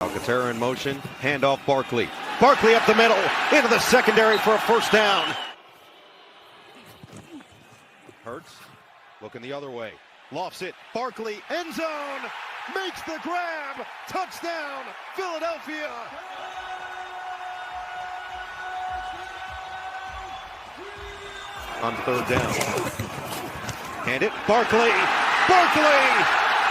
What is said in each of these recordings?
Alcantara in motion, handoff Barkley. Barkley up the middle, into the secondary for a first down. Hurts, looking the other way, lofts it, Barkley, end zone, makes the grab, touchdown, Philadelphia. On third down. And it, Barkley,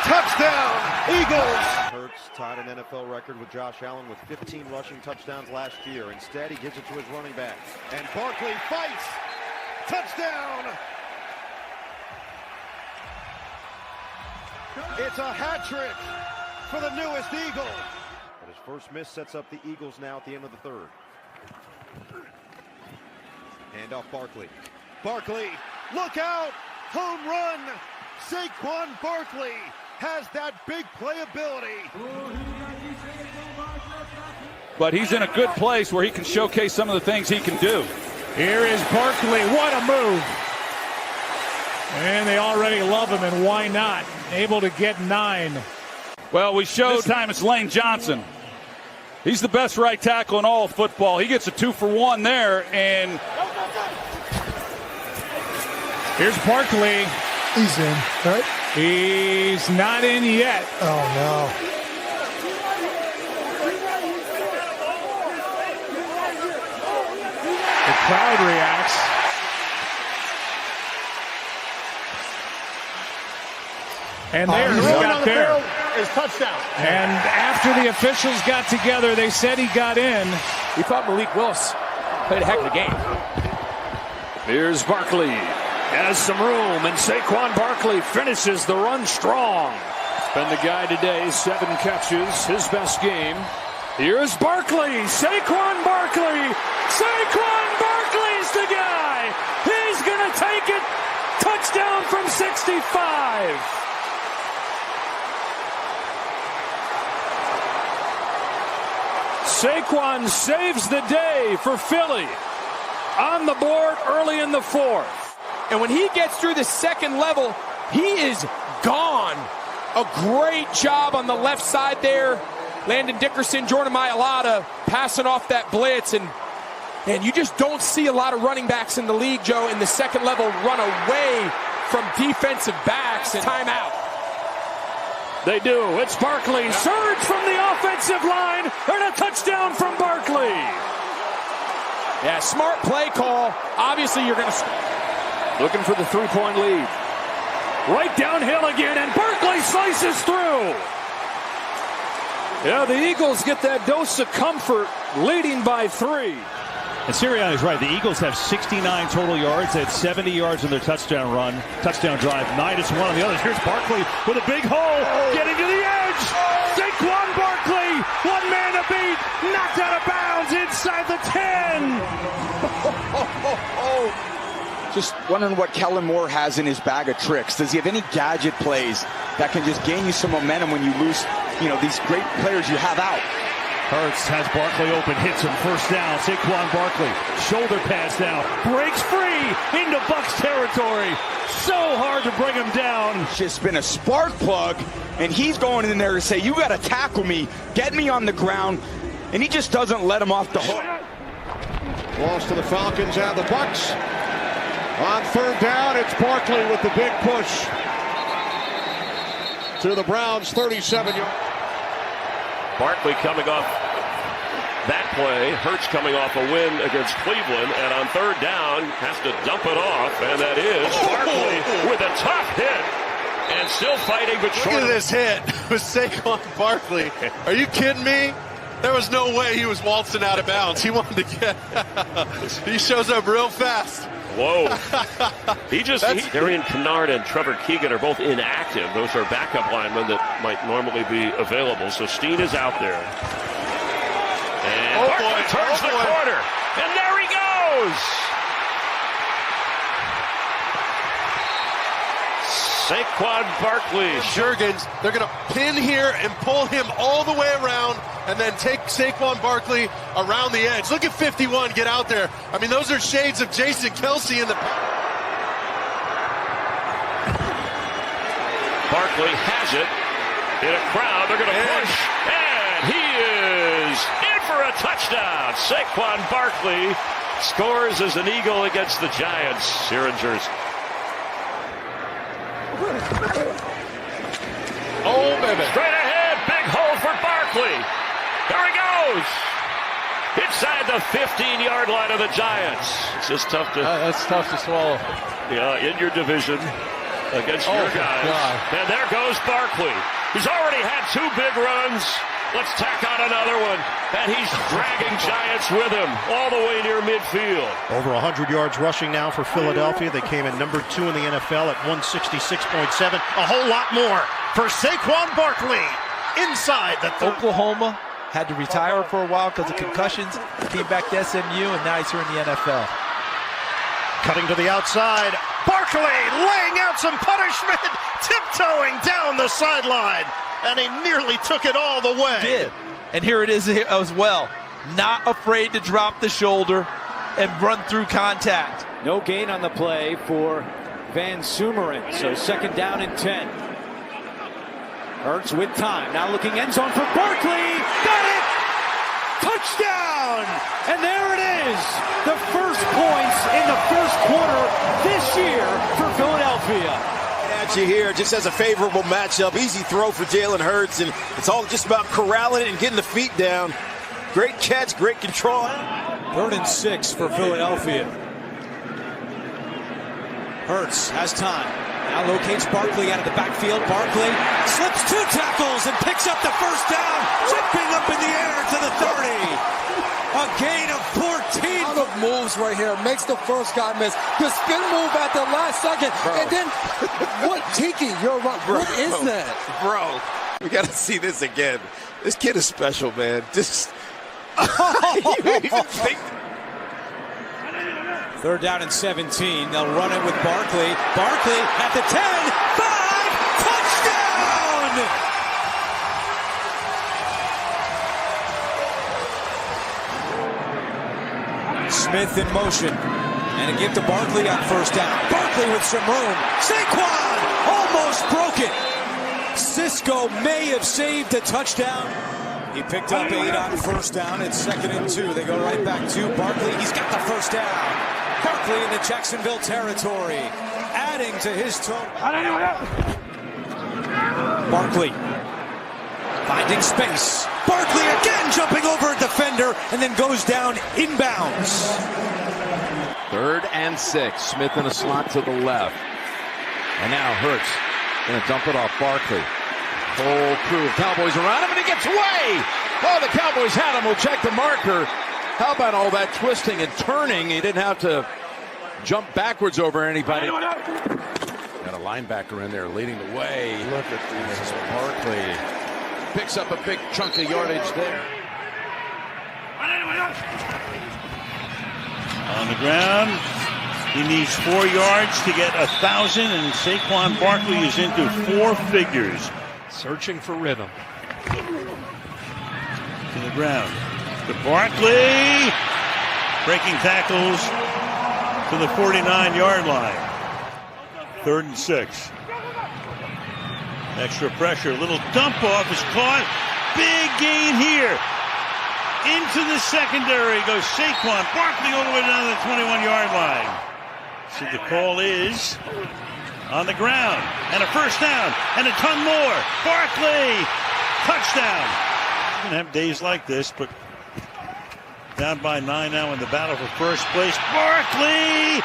touchdown, Eagles. Hurts tied an NFL record with Josh Allen with 15 rushing touchdowns last year. Instead, he gives it to his running back. And Barkley fights, touchdown. It's a hat trick for the newest Eagle. But his first miss sets up the Eagles now at the end of the third. Handoff Barkley. Barkley, look out, home run. Saquon Barkley has that big playability. But he's in a good place where he can showcase some of the things he can do. Here is Barkley, what a move. And they already love him, and why not? Able to get 9. Well, we showed this time it's Lane Johnson. He's the best right tackle in all of football. He gets a 2-for-1 there, and here's Barkley. He's in, right? He's not in yet. Oh, no. The crowd reacts. And there he got there. Is touchdown. And after the officials got together, they said he got in. We thought Malik Willis played a heck of a game. Here's Barkley. Has some room, and Saquon Barkley finishes the run strong. It's been the guy today, 7 catches, his best game. Here's Barkley, Saquon Barkley. Saquon Barkley's the guy. He's going to take it. Touchdown from 65. Saquon saves the day for Philly. On the board early in the 4th. And when he gets through the second level, he is gone. A great job on the left side there. Landon Dickerson, Jordan Mailata passing off that blitz. And you just don't see a lot of running backs in the league, Joe, in the second level run away from defensive backs. And timeout. They do. It's Barkley. Surge from the offensive line. And a touchdown from Barkley. Yeah, smart play call. Obviously, you're going to... Looking for the 3-point lead. Right downhill again, and Barkley slices through. Yeah, the Eagles get that dose of comfort, leading by 3. And Sirianni's right. The Eagles have 69 total yards. They had 70 yards in their touchdown drive. 9-1 on the others. Here's Barkley with a big hole, getting to the edge. Saquon Barkley, one man to beat, knocked out of bounds inside the 10. Just wondering what Kellen Moore has in his bag of tricks. Does he have any gadget plays that can just gain you some momentum when you lose, these great players you have out? Hurts has Barkley open, hits him, first down. Saquon Barkley, shoulder pass now, breaks free into Bucs territory. So hard to bring him down. Just been a spark plug, and he's going in there to say, you got to tackle me, get me on the ground, and he just doesn't let him off the hook. Loss to the Falcons and the Bucs. On third down, it's Barkley with the big push to the Browns' 37-yard. Barkley coming off that play. Hurts coming off a win against Cleveland, and on third down has to dump it off, and that is Barkley with a tough hit, and still fighting, but short. Look at this hit with Saquon Barkley. Are you kidding me? There was no way he was waltzing out of bounds. He wanted to get. He shows up real fast. Whoa. Darian Kennard and Trevor Keegan are both inactive. Those are backup linemen that might normally be available. So Steen is out there. And Barkley turns the corner. And there he goes. Saquon Barkley. Juergens, they're going to pin here and pull him all the way around and then take Saquon Barkley around the edge. Look at 51 get out there. I mean, those are shades of Jason Kelce in the... Barkley has it in a crowd. They're going to push, and he is a touchdown. Saquon Barkley scores as an Eagle against the Giants here in Jersey. Oh, baby. Straight ahead, big hole for Barkley. There he goes. Inside the 15-yard line of the Giants. It's just tough to... That's tough to swallow. Yeah, in your division against your guys. God. And there goes Barkley. He's already had 2 big runs. Let's tack on another one. And he's dragging Giants with him all the way near midfield. Over 100 yards rushing now for Philadelphia. They came in number 2 in the NFL at 166.7. A whole lot more for Saquon Barkley inside the Oklahoma had to retire for a while because of concussions. Came back to SMU, and now he's here in the NFL. Cutting to the outside. Barkley laying out some punishment. Tiptoeing down the sideline. And he nearly took it all the way. Did. And here it is as well. Not afraid to drop the shoulder and run through contact. No gain on the play for Van Sumeren. So 2nd down and 10. Hurts with time. Now looking end zone for Barkley. Got it! Touchdown! And there it is. The first points in the first quarter this year for Philadelphia. At you here, just as a favorable matchup. Easy throw for Jalen Hurts, and it's all just about corralling it and getting the feet down. Great catch, great control. 3rd and 6 for Philadelphia. Hurts has time. Now locates Barkley out of the backfield. Barkley slips 2 tackles and picks up the first down. Zipping up in the air to the 30. A gain of 14. Out of moves right here. Makes the first guy miss. The spin move at the last second. Bro. And then, what, Tiki, you're right. What is that? Bro, we got to see this again. This kid is special, man. Just, you even think... 3rd down and 17. They'll run it with Barkley. Barkley at the 10. 5. Touchdown! Smith in motion. And a give to Barkley on 1st down. Barkley with some room. Saquon almost broke it. Cisco may have saved a touchdown. He picked up 8 on 1st down. It's 2nd and 2. They go right back to Barkley. He's got the 1st down. Barkley into Jacksonville territory, adding to his total. Barkley finding space. Barkley again jumping over a defender and then goes down inbounds. 3rd and 6. Smith in a slot to the left. And now Hurts going to dump it off Barkley. Whole crew of Cowboys around him, and he gets away. Oh, the Cowboys had him. We'll check the marker. How about all that twisting and turning? He didn't have to jump backwards over anybody. Got a linebacker in there leading the way. Look at this. Barkley picks up a big chunk of yardage there. On the ground, he needs 4 yards to get 1,000, and Saquon Barkley is into 4 figures. Searching for rhythm. To the ground. To Barkley. Breaking tackles to the 49-yard line. 3rd and 6. Extra pressure. Little dump off is caught. Big gain here. Into the secondary goes Saquon Barkley all the way down to the 21-yard line. So the call is on the ground. And a 1st down. And a ton more. Barkley. Touchdown. We're going to have days like this, but down by 9 now in the battle for first place. Barkley!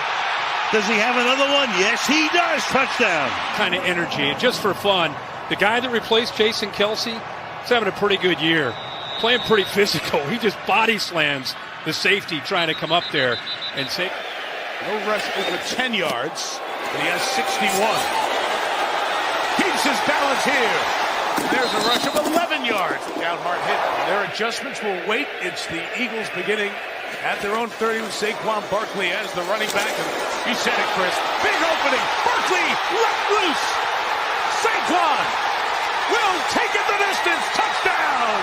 Does he have another one? Yes, he does. Touchdown. Kind of energy. And just for fun, the guy that replaced Jason Kelce is having a pretty good year. Playing pretty physical. He just body slams the safety trying to come up there and say, No rush over 10 yards, and he has 61. Keeps his balance here. There's a rush of 11 yards. Down hard hit. Their adjustments will wait. It's the Eagles beginning at their own 30 with Saquon Barkley as the running back. And you said it, Chris. Big opening. Barkley left loose. Saquon will take it the distance. Touchdown.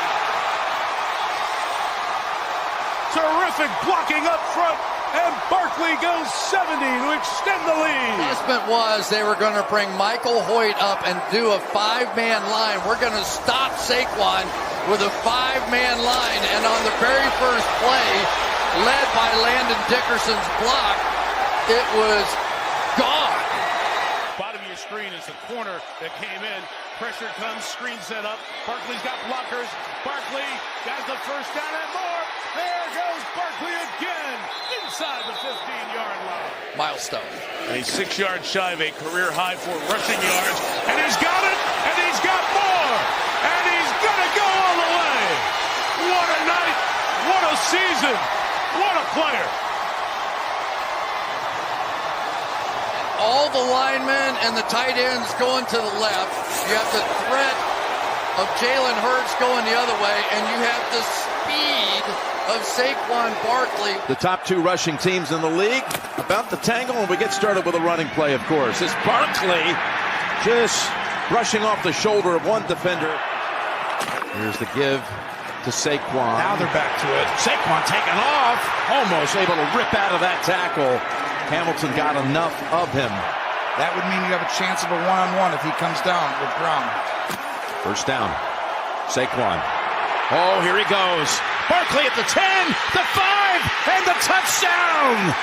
Terrific blocking up front. And Barkley goes 70 to extend the lead. The announcement was they were going to bring Michael Hoyt up and do a 5-man line. We're going to stop Saquon with a 5-man line. and on the very first play, led by Landon Dickerson's block, it was gone. Bottom of your screen is the corner that came in. Pressure comes, screen set up. Barkley's got blockers. Barkley got the first down and more. There goes Barkley again inside the 15-yard line. Milestone. And he's 6 yards shy of a career high for rushing yards. And he's got it, and he's got more. And he's going to go all the way. What a night. What a season. What a player. All the linemen and the tight ends going to the left. You have the threat of Jalen Hurts going the other way, and you have the speed of Saquon Barkley. The top 2 rushing teams in the league about to tangle, and we get started with a running play, of course. It's Barkley just brushing off the shoulder of one defender. Here's the give to Saquon. Now they're back to it. Saquon taking off. Almost able to rip out of that tackle. Hamilton got enough of him. That would mean you have a chance of a one-on-one if he comes down with Brown. First down. Saquon. Oh, here he goes. Barkley at the 10, the 5, and the touchdown!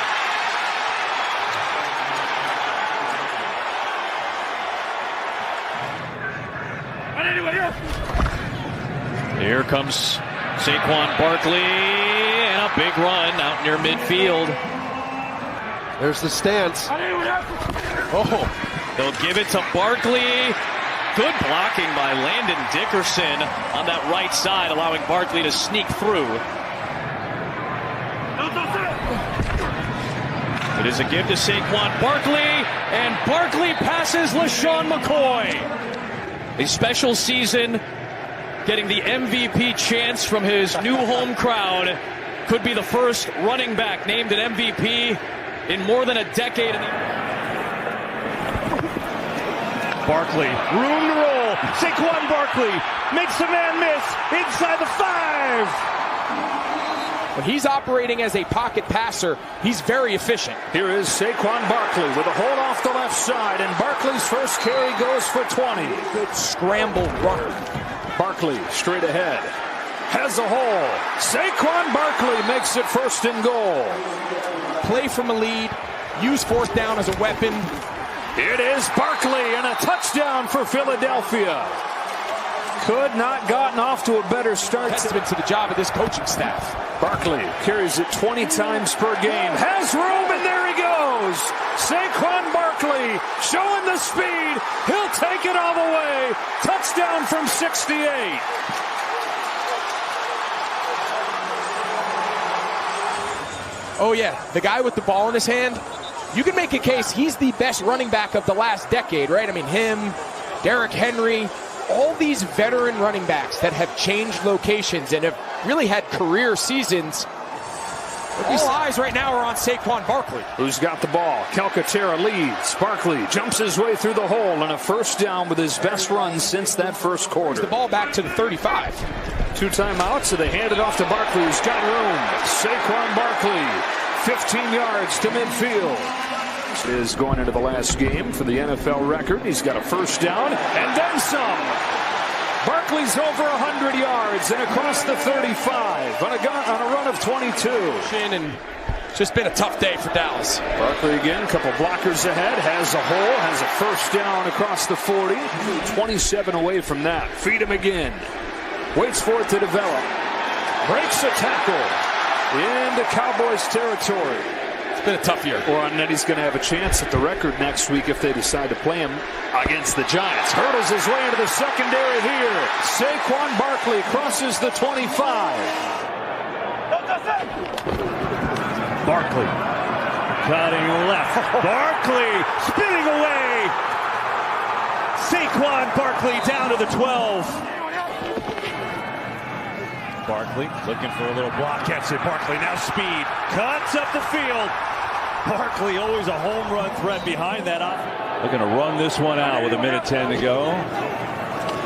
Here comes Saquon Barkley, and a big run out near midfield. There's the stance. Oh, they'll give it to Barkley. Good blocking by Landon Dickerson on that right side, allowing Barkley to sneak through. It is a give to Saquon Barkley, and Barkley passes LaShawn McCoy. A special season, getting the MVP chance from his new home crowd. Could be the first running back named an MVP in more than a decade. Barkley, room to roll. Saquon Barkley makes the man miss inside the 5. When he's operating as a pocket passer, he's very efficient. Here is Saquon Barkley with a hold off the left side, and Barkley's first carry goes for 20. Good scramble runner. Barkley straight ahead. Has a hole. Saquon Barkley makes it 1st and goal. Play from a lead. Use 4th down as a weapon. It is Barkley and a touchdown for Philadelphia. Could not gotten off to a better start. Testament to the job of this coaching staff. Barkley carries it 20 times per game. Has room, and there he goes. Saquon Barkley showing the speed. He'll take it all the way. Touchdown from 68. Oh, yeah. The guy with the ball in his hand, you can make a case he's the best running back of the last decade, right? I mean, him, Derrick Henry, all these veteran running backs that have changed locations and have really had career seasons. All eyes right now are on Saquon Barkley. Who's got the ball? Calcaterra leads. Barkley jumps his way through the hole and a 1st down with his best run since that first quarter. The ball back to the 35. 2 timeouts, so they hand it off to Barkley, who's got room. Saquon Barkley, 15 yards to midfield. Is going into the last game for the NFL record. He's got a 1st down and then some. Barkley's over 100 yards and across the 35 on a run of 22. And it's just been a tough day for Dallas. Barkley again, a couple blockers ahead, has a hole, has a 1st down across the 40. 27 away from that. Feed him again. Waits for it to develop. Breaks a tackle into Cowboys territory. It's been a tough year. Well, and then he's going to have a chance at the record next week if they decide to play him against the Giants. Hurdles his way into the secondary here. Saquon Barkley crosses the 25. Barkley cutting left. Barkley spinning away. Saquon Barkley down to the 12. Barkley looking for a little block. Gets it. Barkley now speed. Cuts up the field. Barkley always a home run threat behind that. Looking to run this one out with 1:10 to go.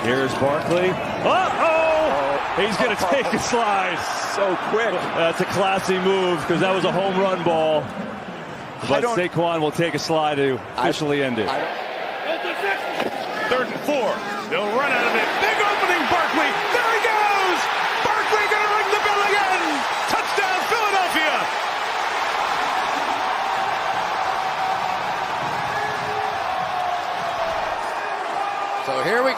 Here's Barkley. Uh-oh! He's going to take a slide. So quick. That's a classy move because that was a home run ball. But Saquon will take a slide to officially end it. 3rd and 4. They'll run out of it. Big opening, Barkley. There he goes! Barkley going to ring the bell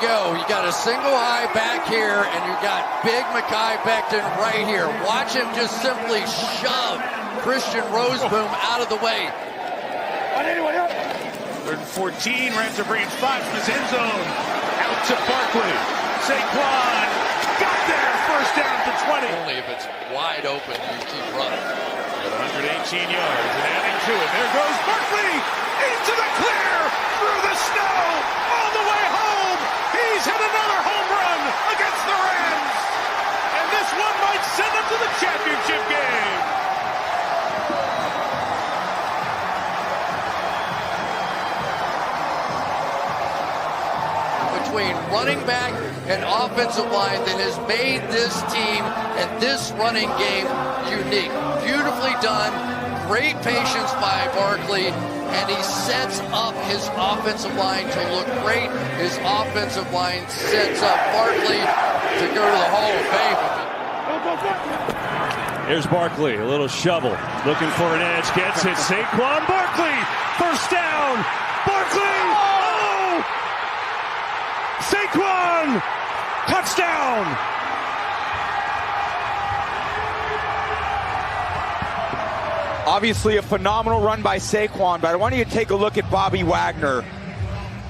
go. You got a single high back here, and you got big Mekhi Becton right here. Watch him just simply shove Christian Roseboom out of the way. 3rd and 14, Rams are bringing spots in his end zone. Out to Barkley. Saquon got there. First down to 20. Only if it's wide open, you keep running. Got 118 yards and adding to it. There goes Barkley into the clear through the snow all the way home. He's hit another home run against the Rams. And this one might send them to the championship game. Between running back and offensive line that has made this team and this running game unique. Beautifully done, great patience by Barkley, and he sets up his offensive line to look great. His offensive line sets up Barkley to go to the Hall of Fame. Here's Barkley, a little shovel, looking for an edge, gets it. Saquon Barkley, first down. Barkley, oh! Saquon, touchdown. Obviously a phenomenal run by Saquon, but I want you to take a look at Bobby Wagner.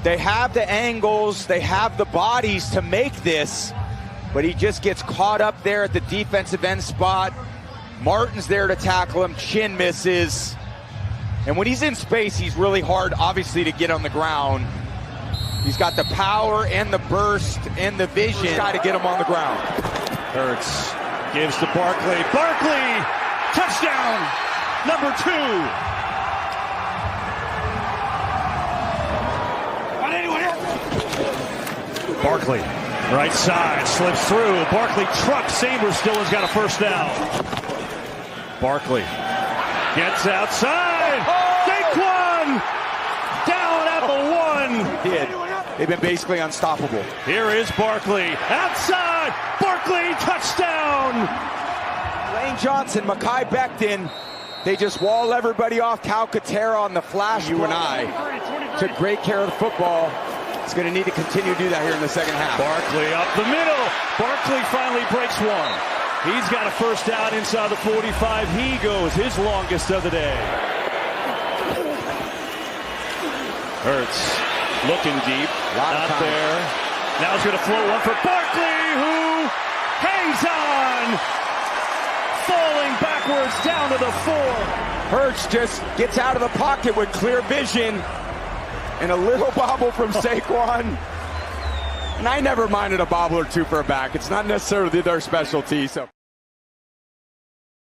They have the angles, they have the bodies to make this, but he just gets caught up there at the defensive end spot. Martin's there to tackle him, chin misses. And when he's in space, he's really hard, obviously, to get on the ground. He's got the power and the burst and the vision. He's got to get him on the ground. Hurts gives to Barkley. Barkley, touchdown, number 2. Barkley, right side, slips through. Barkley trucks. Chambers still has got a first down. Barkley gets outside. Saquon down at the 1. Did. They've been basically unstoppable. Here is Barkley. Outside. Barkley, touchdown. Lane Johnson, Mekhi Becton. They just wall everybody off. Calcaterra on the flash. You and I took great care of the football. It's going to need to continue to do that here in the second half. Barkley up the middle. Barkley finally breaks one. He's got a first down inside the 45. He goes his longest of the day. Hurts looking deep. Not there. Now he's going to float one for Barkley, who hangs on. Falling backwards down to the 4. Hurts just gets out of the pocket with clear vision. And a little bobble from Saquon. And I never minded a bobble or two for a back. It's not necessarily their specialty. So.